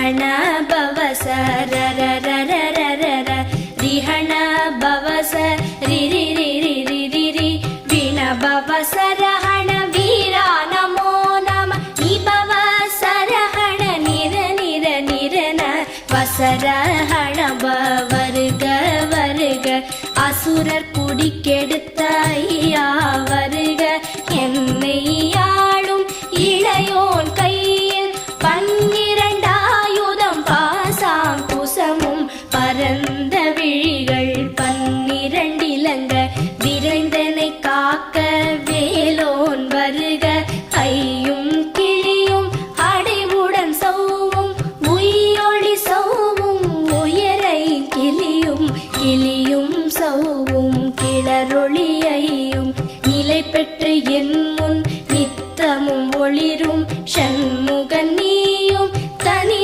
ரிஹண பவச ரர ரர ரர ர ரிஹண பவச ரி ரி ரி ரி ரி ரி ரி விண பவச ரஹண வீரா நமோ நம நிபவச ரஹண நிர நிர நிரன வசரஹண வருக வருக அசுரர் குடிக்கெடுத்த ஐயா